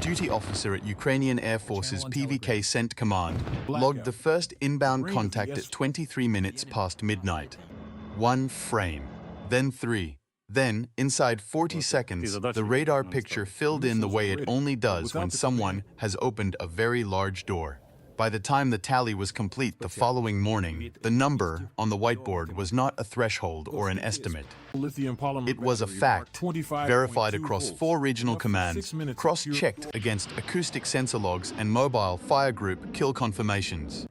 duty officer at Ukrainian Air Force's PVK Cent Command, logged the first inbound contact at 23 minutes past midnight. 1 frame, then 3. Then, inside 40 seconds, the radar picture filled in the way it only does when someone has opened a very large door. By the time the tally was complete the following morning, the number on the whiteboard was not a threshold or an estimate. It was a fact, verified across 4 regional commands, cross-checked against acoustic sensor logs and mobile fire group kill confirmations.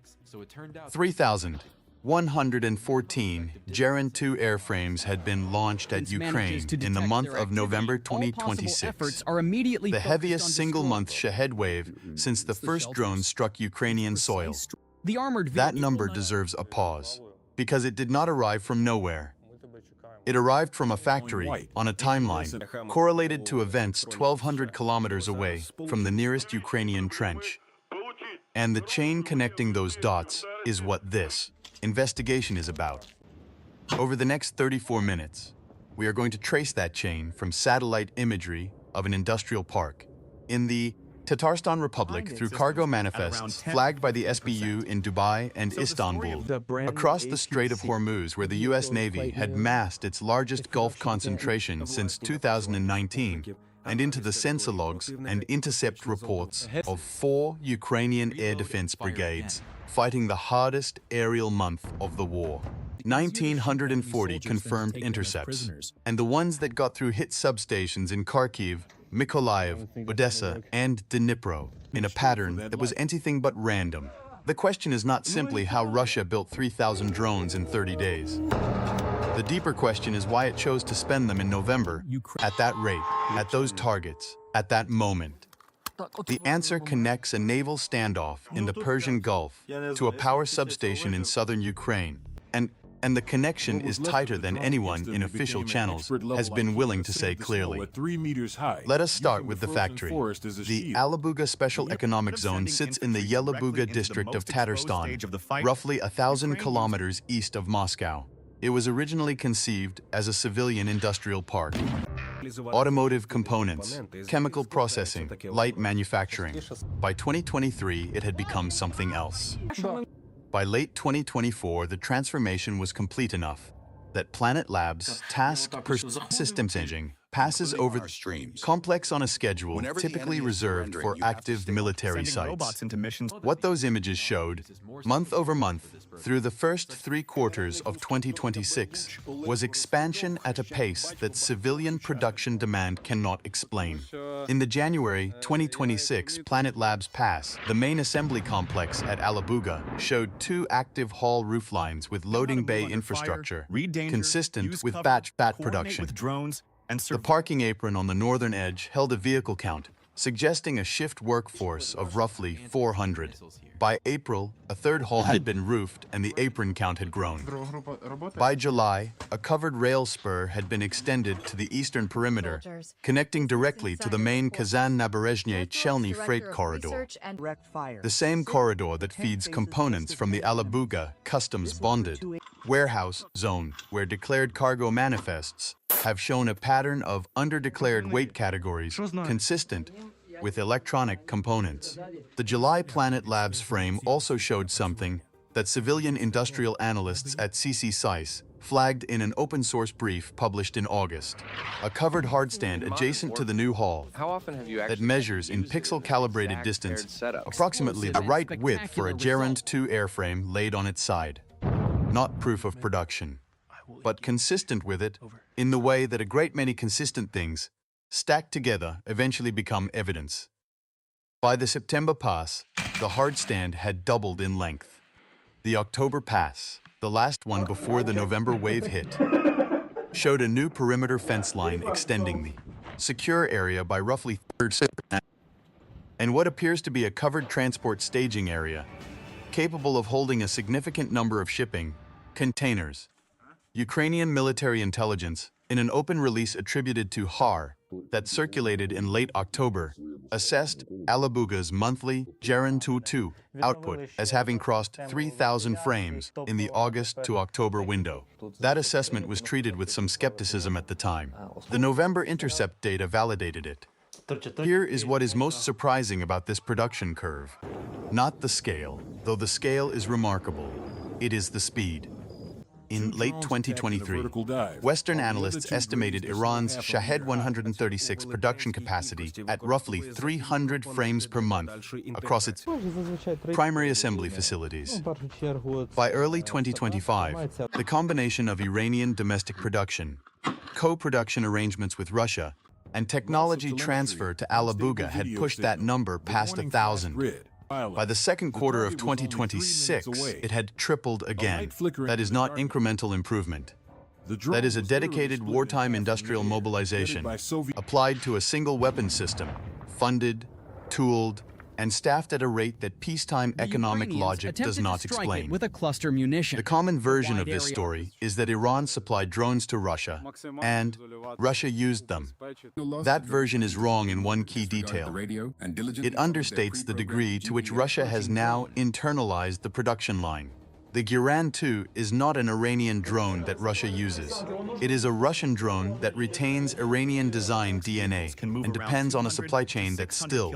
3,114 Geran-2 airframes had been launched at Ukraine in the month of November 2026, the heaviest single-month Shahed wave since the first drone struck Ukrainian soil. That number deserves a pause, because it did not arrive from nowhere. It arrived from a factory on a timeline correlated to events 1,200 kilometers away from the nearest Ukrainian trench. And the chain connecting those dots is what this investigation is about. Over the next 34 minutes, we are going to trace that chain from satellite imagery of an industrial park in the Tatarstan Republic through cargo manifests flagged by the SBU in Dubai and Istanbul, across the Strait of Hormuz where the US Navy had massed its largest Gulf concentration since 2019, and into the sensor logs and intercept reports of 4 Ukrainian air defense brigades fighting the hardest aerial month of the war. 1,940 confirmed intercepts, and the ones that got through hit substations in Kharkiv, Mykolaiv, Odesa, and Dnipro in a pattern that was anything but random. The question is not simply how Russia built 3,000 drones in 30 days. The deeper question is why it chose to spend them in November, at that rate, at those targets, at that moment. The answer connects a naval standoff in the Persian Gulf to a power substation in southern Ukraine, and the connection is tighter than anyone in official channels has been willing to say clearly. Let us start with the factory. The Alabuga Special Economic Zone sits in the Alabuga district of Tatarstan, roughly 1,000 kilometers east of Moscow. It was originally conceived as a civilian industrial park. Automotive components, chemical processing, light manufacturing. By 2023, it had become something else. By late 2024, the transformation was complete enough that Planet Labs' task per systems engine passes over the streams, complex on a schedule typically reserved for active military sites. What those images showed, month over month, through the first 3 quarters of 2026, was expansion at a pace that civilian production demand cannot explain. In the January 2026 Planet Labs pass, the main assembly complex at Alabuga showed 2 active hall rooflines with loading bay infrastructure, consistent with batch production. The parking apron on the northern edge held a vehicle count, suggesting a shift workforce of roughly 400. By April, a 3rd hall had been roofed and the apron count had grown. By July, a covered rail spur had been extended to the eastern perimeter, connecting directly to the main Kazan-Naberezhnye-Chelny freight corridor. The same corridor that feeds components from the Alabuga customs-bonded warehouse zone, where declared cargo manifests have shown a pattern of under-declared weight categories consistent with electronic components. The July Planet Labs frame also showed something that civilian industrial analysts at CC-SICE flagged in an open-source brief published in August. A covered hardstand adjacent to the new hall that measures in pixel-calibrated distance approximately the right width for a Geran-2 airframe laid on its side. Not proof of production, but consistent with it in the way that a great many consistent things stacked together eventually become evidence. By the September pass, the hardstand had doubled in length. The October pass, the last one before the November wave hit, showed a new perimeter fence line extending the secure area by roughly 30%, and what appears to be a covered transport staging area, capable of holding a significant number of shipping containers. Ukrainian military intelligence, in an open release attributed to HAR that circulated in late October, assessed Alabuga's monthly Geran-2 output as having crossed 3,000 frames in the August to October window. That assessment was treated with some skepticism at the time. The November intercept data validated it. Here is what is most surprising about this production curve. Not the scale, though the scale is remarkable. It is the speed. In late 2023, Western analysts estimated Iran's Shahed-136 production capacity at roughly 300 frames per month across its primary assembly facilities. By early 2025, the combination of Iranian domestic production, co-production arrangements with Russia, and technology transfer to Alabuga had pushed that number past 1,000. By the second quarter of 2026, it had tripled again. That is not incremental improvement. That is a dedicated wartime industrial mobilization applied to a single weapon system, funded, tooled, and staffed at a rate that peacetime economic logic does not explain. With a cluster munition. The common version of this story is that Iran supplied drones to Russia, and Russia used them. That version is wrong in one key detail. It understates the degree to which Russia has now internalized the production line. The Geran-2 is not an Iranian drone that Russia uses. It is a Russian drone that retains Iranian design DNA and depends on a supply chain that still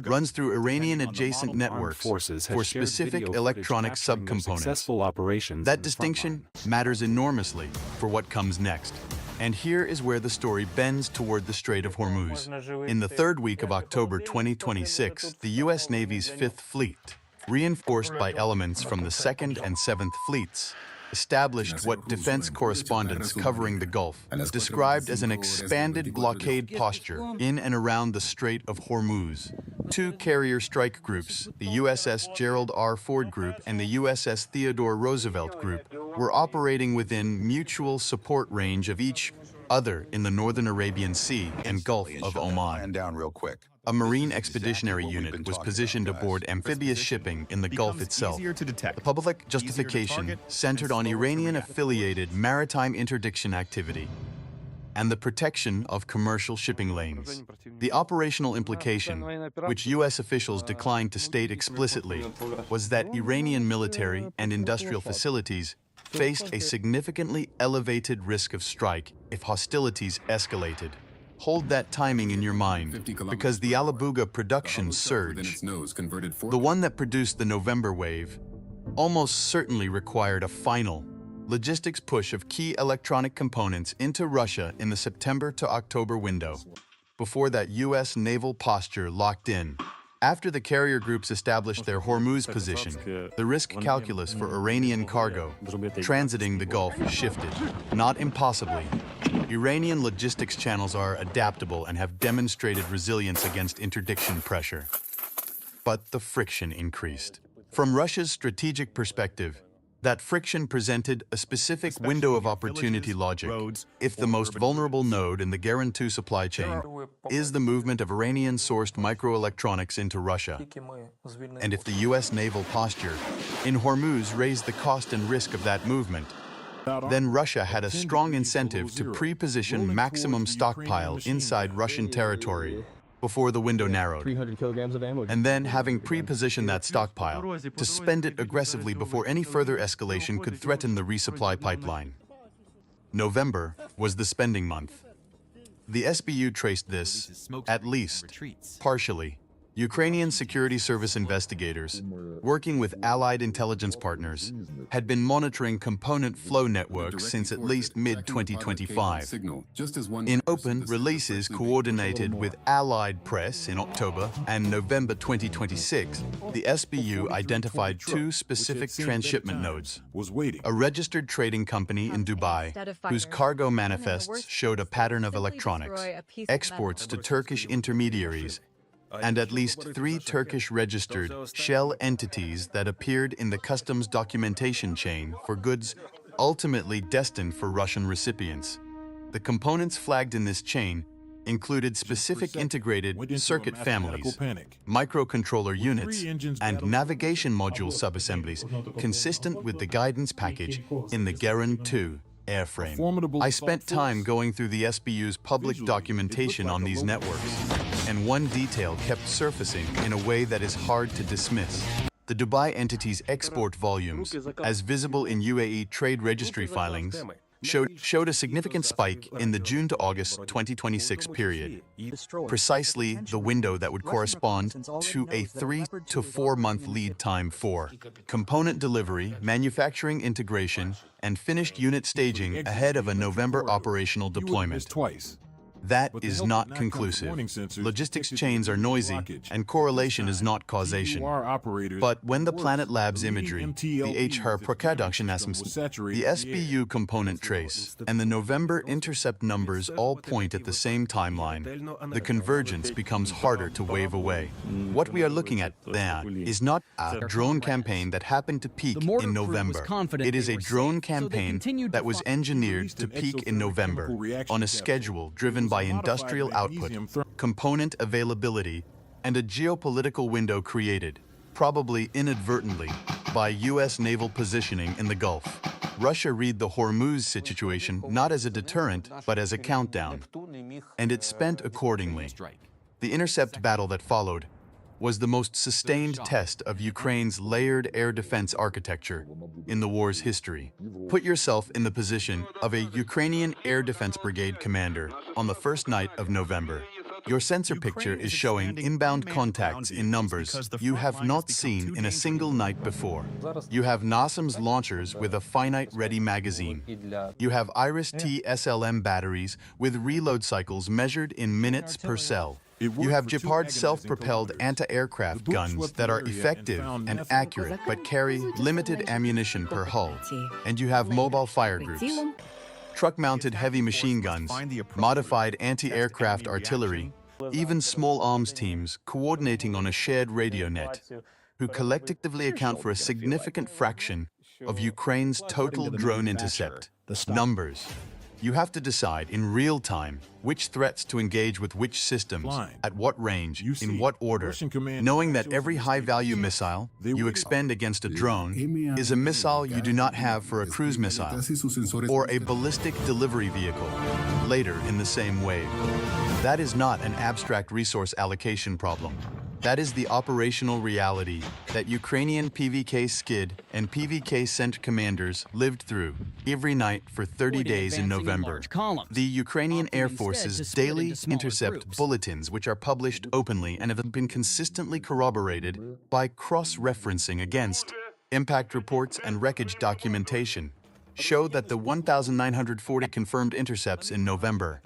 runs through Iranian adjacent networks for specific electronic subcomponents. That distinction matters enormously for what comes next. And here is where the story bends toward the Strait of Hormuz. In the third week of October 2026, the U.S. Navy's Fifth Fleet, reinforced by elements from the 2nd and 7th Fleets, established what defense correspondents covering the Gulf described as an expanded blockade posture in and around the Strait of Hormuz. Two carrier strike groups, the USS Gerald R. Ford Group and the USS Theodore Roosevelt Group, were operating within mutual support range of each other in the northern Arabian Sea and Gulf of Oman. A Marine Expeditionary Unit was positioned aboard amphibious shipping in the Gulf itself. The public justification centered on Iranian-affiliated maritime interdiction activity and the protection of commercial shipping lanes. The operational implication, which U.S. officials declined to state explicitly, was that Iranian military and industrial facilities faced a significantly elevated risk of strike if hostilities escalated. Hold that timing in your mind, because the Alabuga production surge, the one that produced the November wave, almost certainly required a final logistics push of key electronic components into Russia in the September to October window, before that U.S. naval posture locked in. After the carrier groups established their Hormuz position, the risk calculus for Iranian cargo transiting the Gulf shifted, not impossibly. Iranian logistics channels are adaptable and have demonstrated resilience against interdiction pressure. But the friction increased. From Russia's strategic perspective, that friction presented a specific window of opportunity logic. If the most vulnerable node in the Geran-2 supply chain is the movement of Iranian-sourced microelectronics into Russia, and if the U.S. naval posture in Hormuz raised the cost and risk of that movement, then Russia had a strong incentive to pre-position maximum stockpile inside Russian territory before the window narrowed, 300 kilograms of ammo. and then having pre-positioned that stockpile to spend it aggressively before any further escalation could threaten the resupply pipeline. November was the spending month. The SBU traced this, at least, partially. Ukrainian security service investigators, working with allied intelligence partners, had been monitoring component flow networks since at least mid-2025. In open releases coordinated with allied press in October and November 2026, the SBU identified two specific transshipment nodes. A registered trading company in Dubai, whose cargo manifests showed a pattern of electronics, exports to Turkish intermediaries, and at least 3 Turkish-registered shell entities that appeared in the customs documentation chain for goods ultimately destined for Russian recipients. The components flagged in this chain included specific integrated circuit families, microcontroller units, and navigation module subassemblies consistent with the guidance package in the Geran-2 airframe. I spent time going through the SBU's public documentation on these networks, and one detail kept surfacing in a way that is hard to dismiss. The Dubai entity's export volumes, as visible in UAE trade registry filings, showed a significant spike in the June to August 2026 period, precisely the window that would correspond to a 3 to 4 month lead time for component delivery, manufacturing integration, and finished unit staging ahead of a November operational deployment. That is not conclusive. Logistics chains are noisy, and correlation is not causation. But when the Planet Labs imagery, the production NASAMS, the SBU component trace, and the November intercept numbers all point at the same timeline, the convergence becomes harder to wave away. What we are looking at then is not a drone campaign that happened to peak in November. It is a drone campaign that was engineered to peak in November on a schedule driven by industrial output, component availability, and a geopolitical window created, probably inadvertently, by U.S. naval positioning in the Gulf. Russia read the Hormuz situation not as a deterrent, but as a countdown, and it spent accordingly. The intercept battle that followed was the most sustained test of Ukraine's layered air defense architecture in the war's history. Put yourself in the position of a Ukrainian air defense brigade commander on the first night of November. Your sensor picture is showing inbound contacts in numbers you have not seen in a single night before. You have NASAMS launchers with a finite ready magazine. You have IRIS-T SLM batteries with reload cycles measured in minutes per cell. You have Gepard self-propelled anti-aircraft guns that are effective and accurate but carry limited ammunition per hull. And you have mobile fire groups, truck-mounted heavy machine guns, modified anti-aircraft artillery, even small arms teams coordinating on a shared radio net, who collectively account for a significant fraction of Ukraine's total drone intercept. Numbers. You have to decide in real time which threats to engage with which systems, at what range, in what order, knowing that every high-value missile you expend against a drone is a missile you do not have for a cruise missile or a ballistic delivery vehicle later in the same wave. That is not an abstract resource allocation problem. That is the operational reality that Ukrainian PVK Skid and PVK Cent commanders lived through every night for 30 days in November. The Ukrainian Air Force's daily intercept bulletins, which are published openly and have been consistently corroborated by cross-referencing against impact reports and wreckage documentation, show that the 1,940 confirmed intercepts in November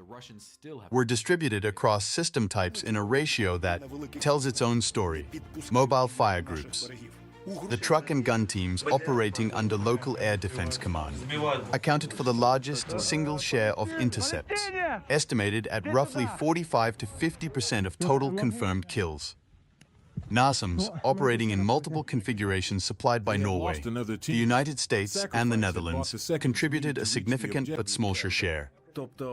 were distributed across system types in a ratio that tells its own story. Mobile fire groups, the truck and gun teams operating under local air defense command, accounted for the largest single share of intercepts, estimated at roughly 45 to 50% of total confirmed kills. NASAMS, operating in multiple configurations supplied by Norway, the United States, and the Netherlands, contributed a significant but smaller share.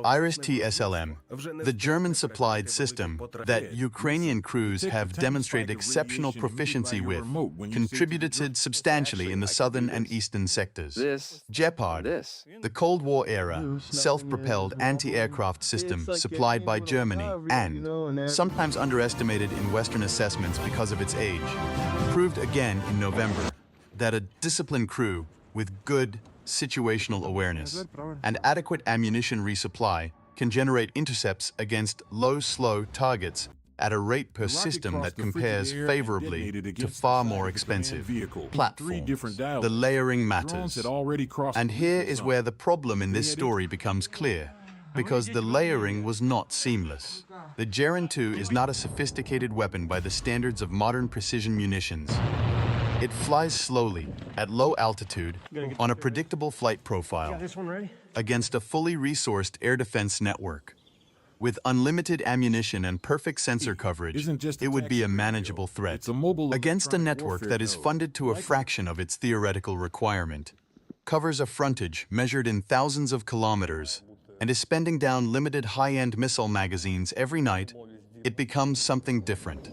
IRIS-T SLM, the German-supplied system that Ukrainian crews have demonstrated exceptional proficiency with, contributed substantially in the southern and eastern sectors. Gepard, the Cold War-era, self-propelled anti-aircraft system supplied by Germany and, sometimes underestimated in Western assessments because of its age, proved again in November that a disciplined crew with good situational awareness and adequate ammunition resupply can generate intercepts against low, slow targets at a rate per system that compares favorably to far more expensive platforms. The layering matters. And here is where the problem in this story becomes clear, because the layering was not seamless. The Geran-2 is not a sophisticated weapon by the standards of modern precision munitions. It flies slowly, at low altitude, on a predictable flight profile, against a fully resourced air defense network. With unlimited ammunition and perfect sensor coverage, it would be a manageable threat against a network that is funded to a fraction of its theoretical requirement, covers a frontage measured in thousands of kilometers, and is spending down limited high-end missile magazines every night. It becomes something different.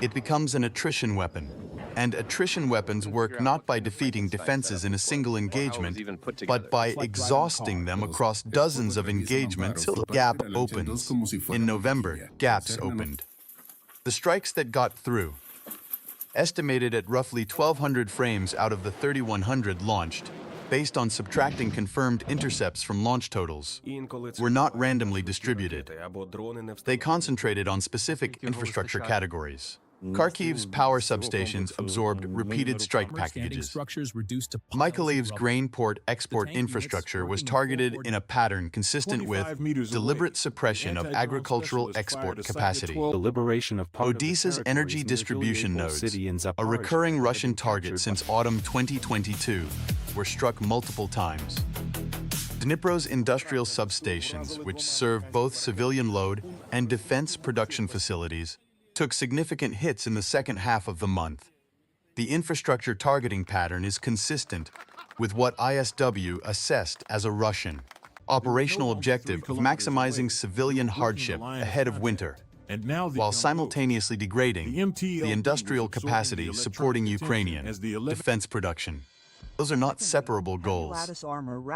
It becomes an attrition weapon. And attrition weapons work not by defeating defenses in a single engagement, but by exhausting them across dozens of engagements till the gap opens. In November, gaps opened. The strikes that got through, estimated at roughly 1,200 frames out of the 3,100 launched, based on subtracting confirmed intercepts from launch totals, were not randomly distributed. They concentrated on specific infrastructure categories. Kharkiv's power substations absorbed repeated strike packages. Mykolaiv's grain port export infrastructure was targeted in a pattern consistent with deliberate suppression of agricultural export capacity. Odesa's energy distribution nodes, a recurring Russian target since autumn 2022, were struck multiple times. Dnipro's industrial substations, which serve both civilian load and defense production facilities, took significant hits in the second half of the month. The infrastructure targeting pattern is consistent with what ISW assessed as a Russian operational objective of maximizing civilian hardship ahead of winter, while simultaneously degrading the industrial capacity supporting Ukrainian defense production. Those are not separable goals.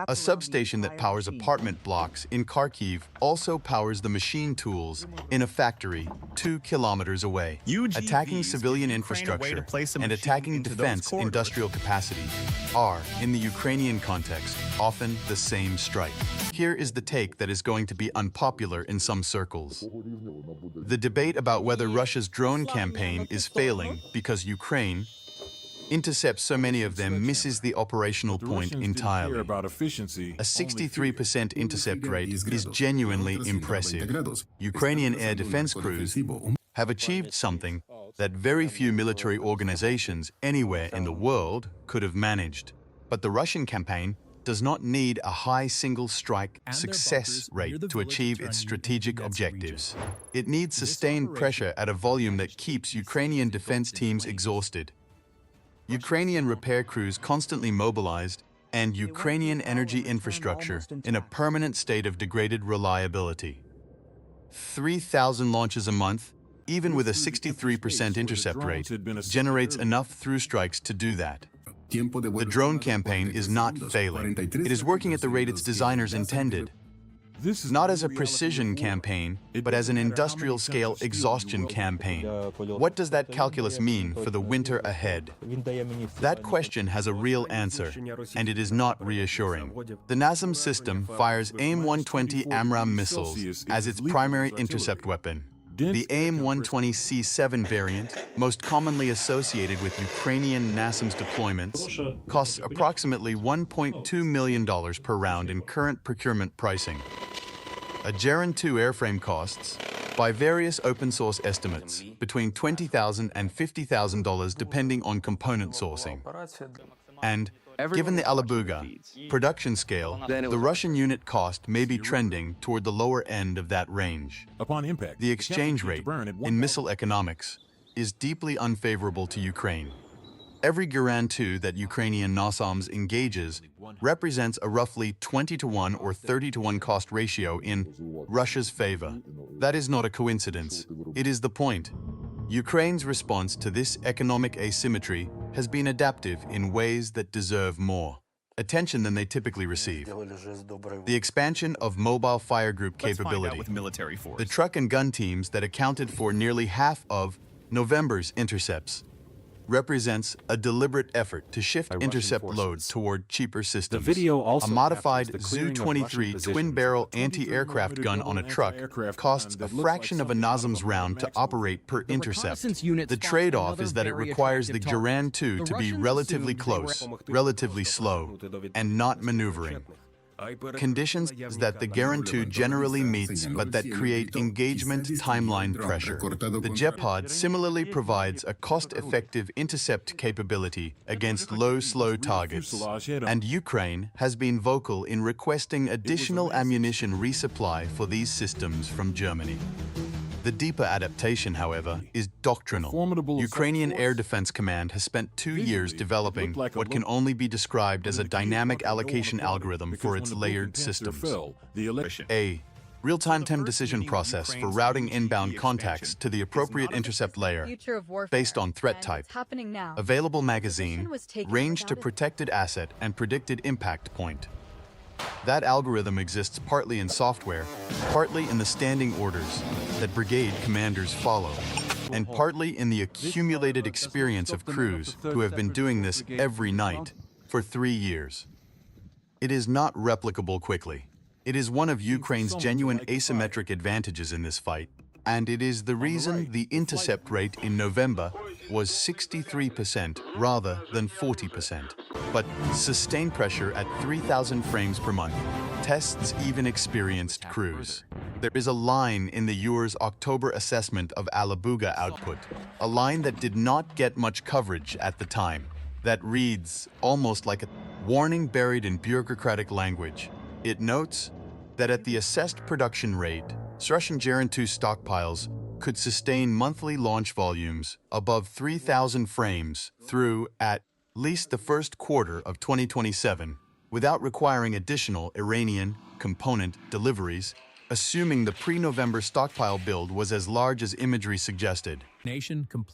A substation that powers apartment blocks in Kharkiv also powers the machine tools in a factory 2 kilometers away. Attacking civilian infrastructure and attacking defense industrial capacity are, in the Ukrainian context, often the same strike. Here is the take that is going to be unpopular in some circles. The debate about whether Russia's drone campaign is failing because Ukraine intercepts so many of them misses the operational point entirely. A 63% intercept rate is genuinely impressive. Ukrainian air defense crews have achieved something that very few military organizations anywhere in the world could have managed. But the Russian campaign does not need a high single-strike success rate to achieve its strategic objectives. It needs sustained pressure at a volume that keeps Ukrainian defense teams exhausted, Ukrainian repair crews constantly mobilized, and Ukrainian energy infrastructure in a permanent state of degraded reliability. 3,000 launches a month, even with a 63% intercept rate, generates enough through strikes to do that. The drone campaign is not failing. It is working at the rate its designers intended. Not as a precision campaign, but as an industrial-scale exhaustion campaign. What does that calculus mean for the winter ahead? That question has a real answer, and it is not reassuring. The NASAMS system fires AIM-120 AMRAAM missiles as its primary intercept weapon. The AIM-120C7 variant, most commonly associated with Ukrainian NASAMS deployments, costs approximately $1.2 million per round in current procurement pricing. A Geran-2 airframe costs, by various open-source estimates, between $20,000 and $50,000 depending on component sourcing. And, given the Alabuga production scale, the Russian unit cost may be trending toward the lower end of that range. Upon impact, the exchange rate in missile economics is deeply unfavorable to Ukraine. Every Geran-2 that Ukrainian NASAMS engages represents a roughly 20-to-1 or 30-to-1 cost ratio in Russia's favor. That is not a coincidence. It is the point. Ukraine's response to this economic asymmetry has been adaptive in ways that deserve more attention than they typically receive. The expansion of mobile fire group capability, the truck and gun teams that accounted for nearly half of November's intercepts, represents a deliberate effort to shift intercept load toward cheaper systems. A modified Zu-23 twin-barrel anti-aircraft gun on a truck costs a fraction of a NASAMS round to operate per intercept. The trade-off is that it requires the Geran-2 to be relatively close, relatively slow, and not maneuvering. Conditions that the Geran-2 generally meets but that create engagement timeline pressure. The Gepard similarly provides a cost-effective intercept capability against low, slow targets, and Ukraine has been vocal in requesting additional ammunition resupply for these systems from Germany. The deeper adaptation, however, is doctrinal. Ukrainian Air Defense Command has spent 2 years developing what can only be described as a dynamic allocation algorithm for its layered systems. A real-time decision process for routing inbound contacts to the appropriate intercept layer based on threat type, available magazine, range to protected asset, and predicted impact point. That algorithm exists partly in software, partly in the standing orders that brigade commanders follow, and partly in the accumulated experience of crews who have been doing this every night for 3 years. It is not replicable quickly. It is one of Ukraine's genuine asymmetric advantages in this fight, and it is the reason the intercept rate in November was 63% rather than 40%. But sustained pressure at 3,000 frames per month. Tests even experienced crews. There is a line in the UR's October assessment of Alabuga output, a line that did not get much coverage at the time, that reads almost like a warning buried in bureaucratic language. It notes that at the assessed production rate, Russian Geran-2 stockpiles could sustain monthly launch volumes above 3,000 frames through at least the first quarter of 2027, without requiring additional Iranian component deliveries, assuming the pre-November stockpile build was as large as imagery suggested.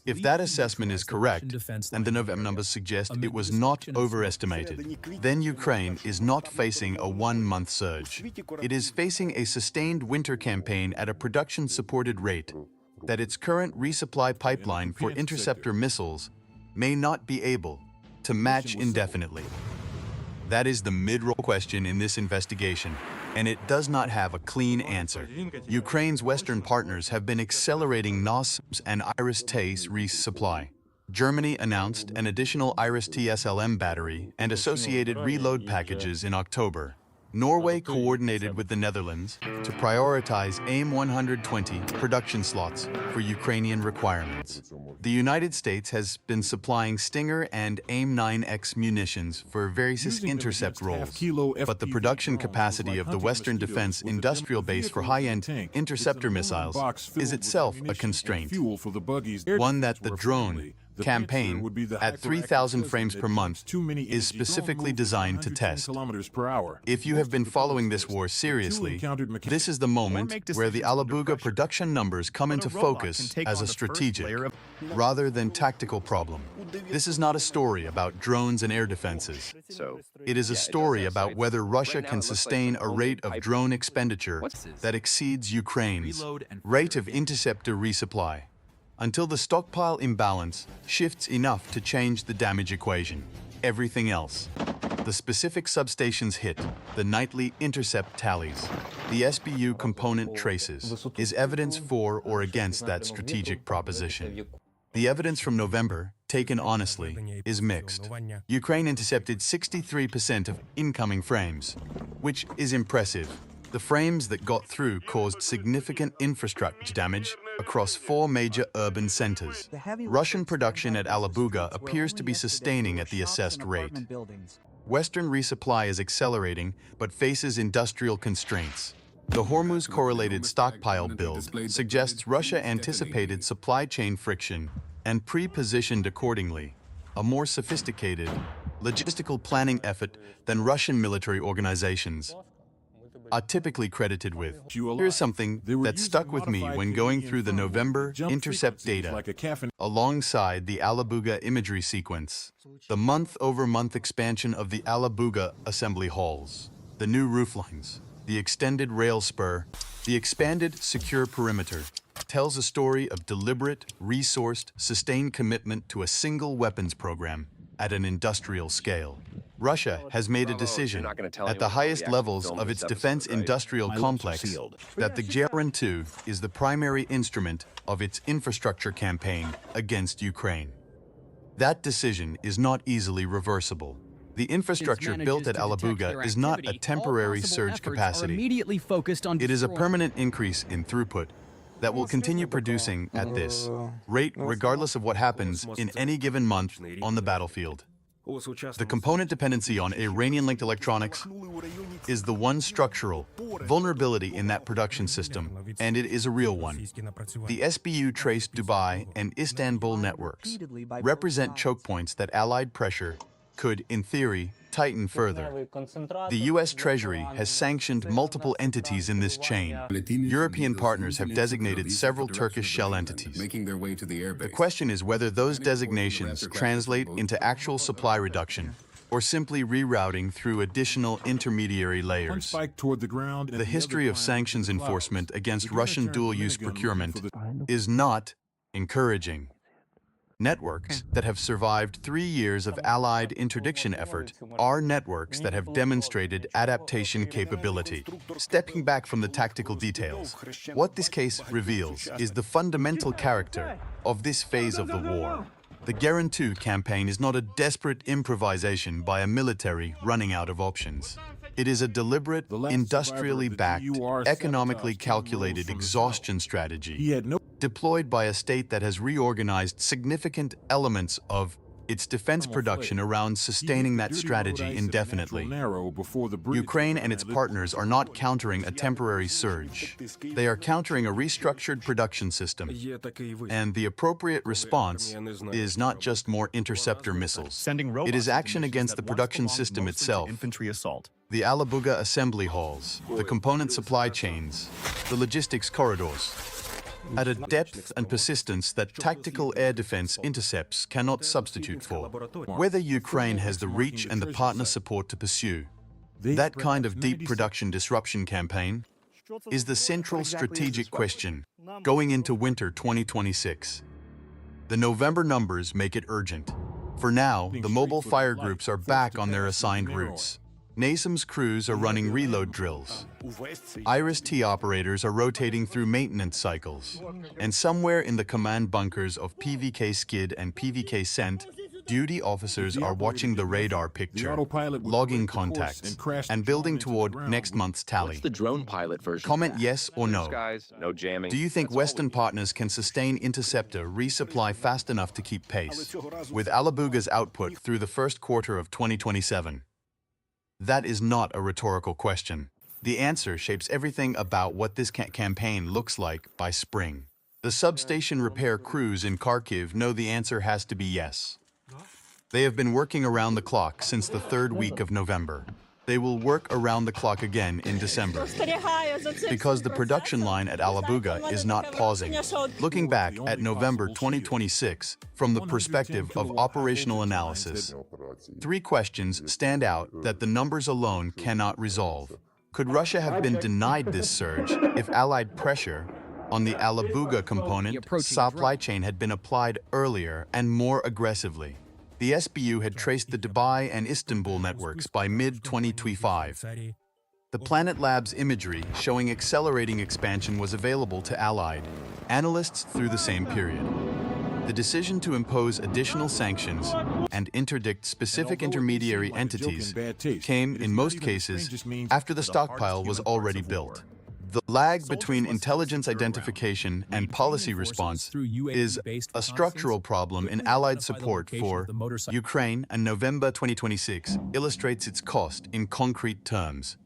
If that assessment is correct, and the November numbers suggest it was not overestimated, then Ukraine is not facing a one-month surge. It is facing a sustained winter campaign at a production-supported rate that its current resupply pipeline for interceptor missiles may not be able to match indefinitely. That is the mid-roll question in this investigation, and it does not have a clean answer. Ukraine's Western partners have been accelerating NASAMS and IRIS-T resupply. Germany announced an additional IRIS-T SLM battery and associated reload packages in October. Norway coordinated with the Netherlands to prioritize AIM-120 production slots for Ukrainian requirements. The United States has been supplying Stinger and AIM-9X munitions for various intercept roles, but the production capacity of the Western defense industrial base for high-end interceptor missiles is itself a constraint, one that the drone campaign at 3,000 frames per month is specifically designed to test. If you have been following this war seriously, this is the moment where the Alabuga production numbers come into focus as a strategic, rather than tactical problem. This is not a story about drones and air defenses. It is a story about whether Russia can sustain a rate of drone expenditure that exceeds Ukraine's rate of interceptor resupply, until the stockpile imbalance shifts enough to change the damage equation. Everything else, the specific substations hit, the nightly intercept tallies, the SBU component traces, is evidence for or against that strategic proposition. The evidence from November, taken honestly, is mixed. Ukraine intercepted 63% of incoming frames, which is impressive. The frames that got through caused significant infrastructure damage across 4 major urban centers. Russian production at Alabuga appears to be sustaining at the assessed rate. Western resupply is accelerating but faces industrial constraints. The Hormuz correlated stockpile build suggests Russia anticipated supply chain friction and pre-positioned accordingly, a more sophisticated logistical planning effort than Russian military organizations are typically credited with. Here's something that stuck with me when going through the November intercept data alongside the Alabuga imagery sequence. The month-over-month expansion of the Alabuga assembly halls, the new rooflines, the extended rail spur, the expanded secure perimeter, tells a story of deliberate, resourced, sustained commitment to a single weapons program at an industrial scale. Russia has made a decision at the highest levels of its defense industrial complex that the Geran-2 is the primary instrument of its infrastructure campaign against Ukraine. That decision is not easily reversible. The infrastructure built at Alabuga is not a temporary surge capacity. It is a permanent increase in throughput that will continue producing at this rate regardless of what happens in any given month on the battlefield. The component dependency on Iranian-linked electronics is the one structural vulnerability in that production system, and it is a real one. The SBU-traced Dubai and Istanbul networks represent choke points that Allied pressure could, in theory, tighten further. The U.S. Treasury has sanctioned multiple entities in this chain. European partners have designated several Turkish shell entities. The question is whether those designations translate into actual supply reduction or simply rerouting through additional intermediary layers. The history of sanctions enforcement against Russian dual-use procurement is not encouraging. Networks that have survived 3 years of Allied interdiction effort are networks that have demonstrated adaptation capability. Stepping back from the tactical details, what this case reveals is the fundamental character of this phase of the war. The Geran-2 campaign is not a desperate improvisation by a military running out of options. It is a deliberate, industrially backed, economically calculated exhaustion strategy deployed by a state that has reorganized significant elements of its defense production around sustaining that strategy indefinitely. Ukraine and its partners are not countering a temporary surge. They are countering a restructured production system. And the appropriate response is not just more interceptor missiles. It is action against the production system itself. The Alabuga assembly halls, the component supply chains, the logistics corridors, at a depth and persistence that tactical air defense intercepts cannot substitute for. Whether Ukraine has the reach and the partner support to pursue that kind of deep production disruption campaign is the central strategic question going into winter 2026. The November numbers make it urgent. For now, the mobile fire groups are back on their assigned routes. NASAMS crews are running reload drills. IRIS-T operators are rotating through maintenance cycles. And somewhere in the command bunkers of PVK Skid and PVK Scent, duty officers are watching the radar picture, logging contacts, and building toward next month's tally. What's the drone pilot version? Comment yes or no. No jamming. Do you think Western partners can sustain Interceptor resupply fast enough to keep pace with Alabuga's output through the first quarter of 2027? That is not a rhetorical question. The answer shapes everything about what this campaign looks like by spring. The substation repair crews in Kharkiv know the answer has to be yes. They have been working around the clock since the 3rd week of November. They will work around the clock again in December, because the production line at Alabuga is not pausing. Looking back at November 2026 from the perspective of operational analysis, 3 questions stand out that the numbers alone cannot resolve. Could Russia have been denied this surge if Allied pressure on the Alabuga component supply chain had been applied earlier and more aggressively? The SBU had traced the Dubai and Istanbul networks by mid-2025. The Planet Labs imagery showing accelerating expansion was available to Allied analysts through the same period. The decision to impose additional sanctions and interdict specific intermediary entities came, in most cases, after the stockpile was already built. The lag between intelligence identification and policy response is a structural problem in Allied support for Ukraine, and November 2026 illustrates its cost in concrete terms.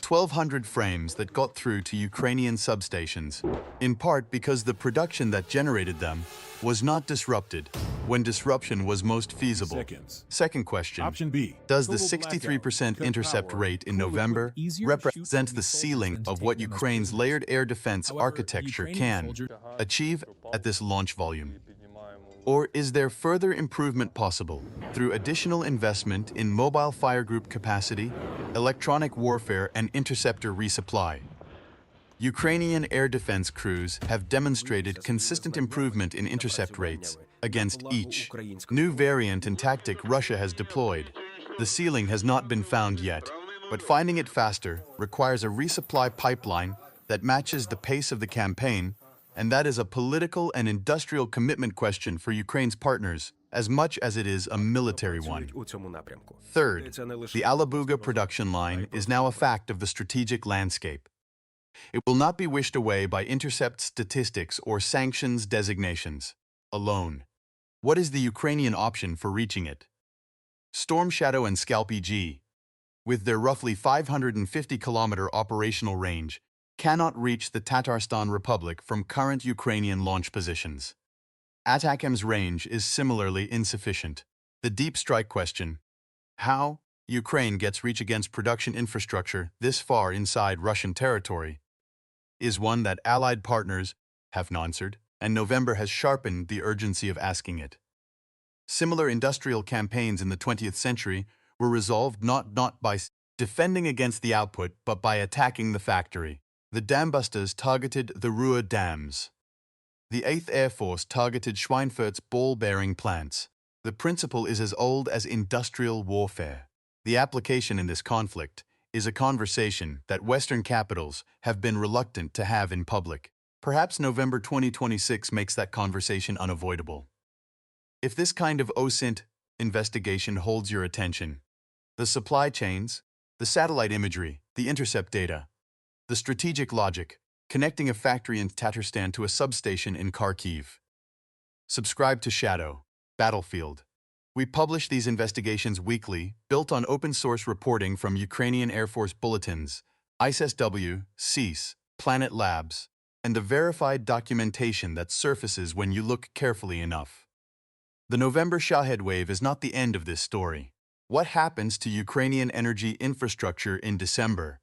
1,200 frames that got through to Ukrainian substations, in part because the production that generated them was not disrupted when disruption was most feasible. Second question, Option B. does the 63% intercept rate in November represent the ceiling of what Ukraine's layered air defense architecture can achieve at this launch volume? Or is there further improvement possible through additional investment in mobile fire group capacity, electronic warfare, and interceptor resupply? Ukrainian air defense crews have demonstrated consistent improvement in intercept rates against each new variant and tactic Russia has deployed. The ceiling has not been found yet, but finding it faster requires a resupply pipeline that matches the pace of the campaign, and that is a political and industrial commitment question for Ukraine's partners as much as it is a military one. Third, the Alabuga production line is now a fact of the strategic landscape. It will not be wished away by intercept statistics or sanctions designations alone. What is the Ukrainian option for reaching it? Storm Shadow and Scalp-EG, with their roughly 550-kilometer operational range, cannot reach the Tatarstan Republic from current Ukrainian launch positions. ATACMS range is similarly insufficient. The deep strike question, how Ukraine gets reach against production infrastructure this far inside Russian territory, is one that Allied partners have not answered, and November has sharpened the urgency of asking it. Similar industrial campaigns in the 20th century were resolved not by defending against the output, but by attacking the factory. The dambusters targeted the Rua dams. The 8th Air Force targeted Schweinfurt's ball-bearing plants. The principle is as old as industrial warfare. The application in this conflict is a conversation that Western capitals have been reluctant to have in public. Perhaps November 2026 makes that conversation unavoidable. If this kind of OSINT investigation holds your attention, the supply chains, the satellite imagery, the intercept data, the strategic logic, connecting a factory in Tatarstan to a substation in Kharkiv. Subscribe to Shadow, Battlefield. We publish these investigations weekly, built on open-source reporting from Ukrainian Air Force bulletins, ISSW, CEAS, Planet Labs, and the verified documentation that surfaces when you look carefully enough. The November Shahed wave is not the end of this story. What happens to Ukrainian energy infrastructure in December,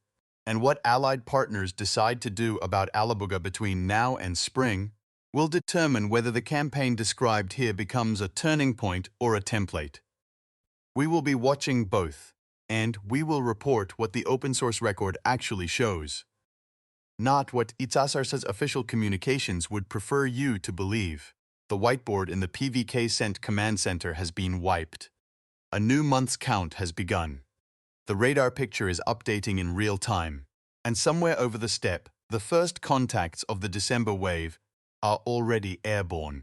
and what allied partners decide to do about Alabuga between now and spring, will determine whether the campaign described here becomes a turning point or a template. We will be watching both, and we will report what the open-source record actually shows, not what Itsasars's official communications would prefer you to believe. The whiteboard in the PVK Cent command center has been wiped. A new month's count has begun. The radar picture is updating in real time, and somewhere over the steppe, the first contacts of the December wave are already airborne.